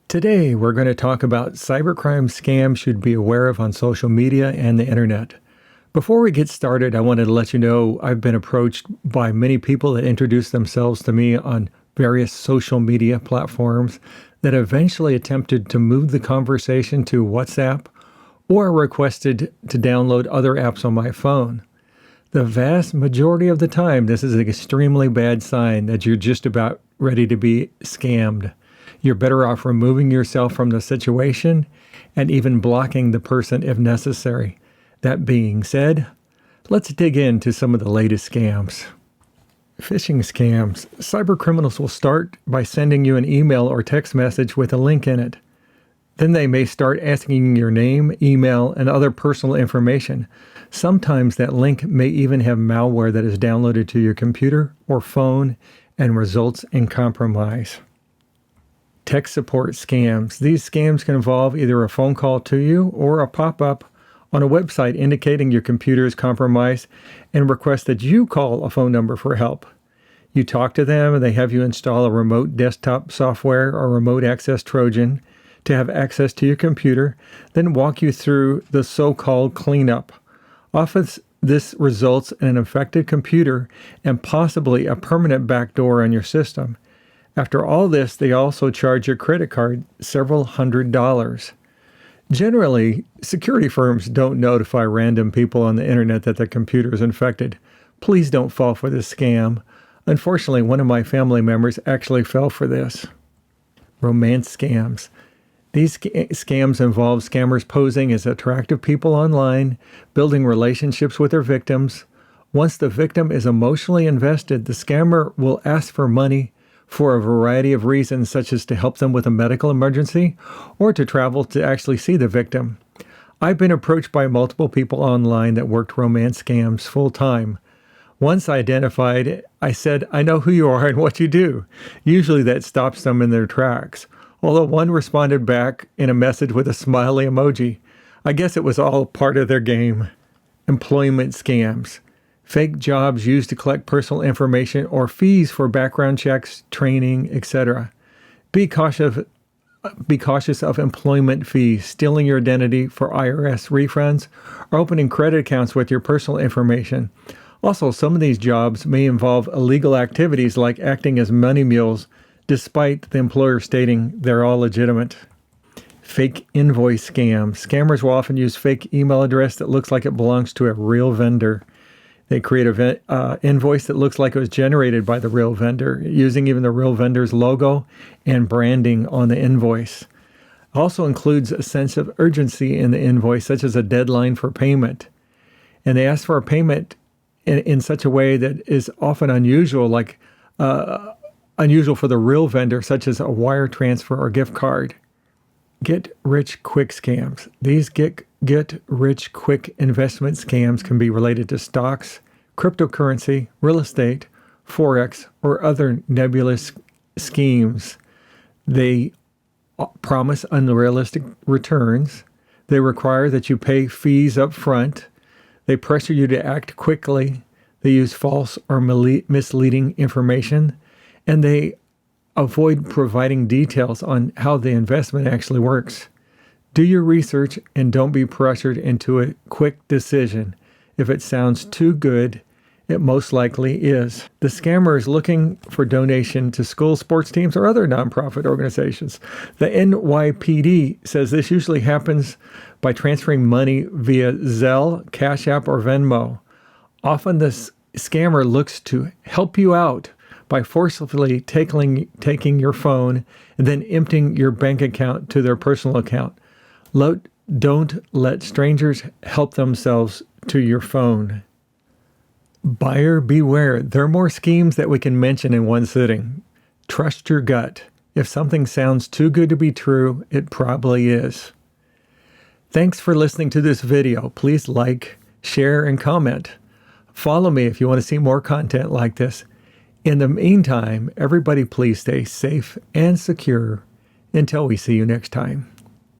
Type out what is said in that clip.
Today, we're going to talk about cybercrime scams you should be aware of on social media and the internet. Before we get started, I wanted to let you know I've been approached by many people that introduce themselves to me on various social media platforms that eventually attempted to move the conversation to WhatsApp or requested to download other apps on my phone. The vast majority of the time, this is an extremely bad sign that you're just about ready to be scammed. You're better off removing yourself from the situation and even blocking the person if necessary. That being said, let's dig into some of the latest scams. Phishing scams. Cybercriminals will start by sending you an email or text message with a link in it. Then they may start asking your name, email, and other personal information. Sometimes that link may even have malware that is downloaded to your computer or phone and results in compromise. Tech support scams. These scams can involve either a phone call to you or a pop-up on a website indicating your computer is compromised and request that you call a phone number for help. You talk to them and they have you install a remote desktop software or remote access Trojan to have access to your computer, then walk you through the so-called cleanup. Often this results in an affected computer and possibly a permanent backdoor on your system. After all this, they also charge your credit card several $100s. Generally, security firms don't notify random people on the internet that their computer is infected. Please don't fall for this scam. Unfortunately, one of my family members actually fell for this. Romance scams. These scams involve scammers posing as attractive people online, building relationships with their victims. Once the victim is emotionally invested, the scammer will ask for money for a variety of reasons, such as to help them with a medical emergency or to travel to actually see the victim. I've been approached by multiple people online that worked romance scams full-time. Once identified, I said, "I know who you are and what you do." Usually that stops them in their tracks. Although one responded back in a message with a smiley emoji. I guess it was all part of their game. Employment scams. Fake jobs used to collect personal information or fees for background checks, training, etc. Be cautious of employment fees, stealing your identity for IRS refunds, or opening credit accounts with your personal information. Also, some of these jobs may involve illegal activities like acting as money mules, despite the employer stating they're all legitimate. Fake invoice scams. Scammers will often use fake email address that looks like it belongs to a real vendor. They create an invoice that looks like it was generated by the real vendor, using even the real vendor's logo and branding on the invoice. Also includes a sense of urgency in the invoice, such as a deadline for payment. And they ask for a payment in such a way that is often unusual, like unusual for the real vendor, such as a wire transfer or gift card. Get-rich-quick scams. These get-rich-quick investment scams can be related to stocks, cryptocurrency, real estate, forex, or other nebulous schemes. They promise unrealistic returns. They require that you pay fees up front. They pressure you to act quickly. They use false or misleading information. And they avoid providing details on how the investment actually works. Do your research and don't be pressured into a quick decision. If it sounds too good, it most likely is. The scammer is looking for donation to school sports teams or other nonprofit organizations. The NYPD says this usually happens by transferring money via Zelle, Cash App, or Venmo. Often the scammer looks to help you out by forcibly taking your phone and then emptying your bank account to their personal account. Don't let strangers help themselves to your phone. Buyer beware. There are more schemes that we can mention in one sitting. Trust your gut. If something sounds too good to be true, it probably is. Thanks for listening to this video. Please like, share, and comment. Follow me if you want to see more content like this. In the meantime, everybody please stay safe and secure until we see you next time.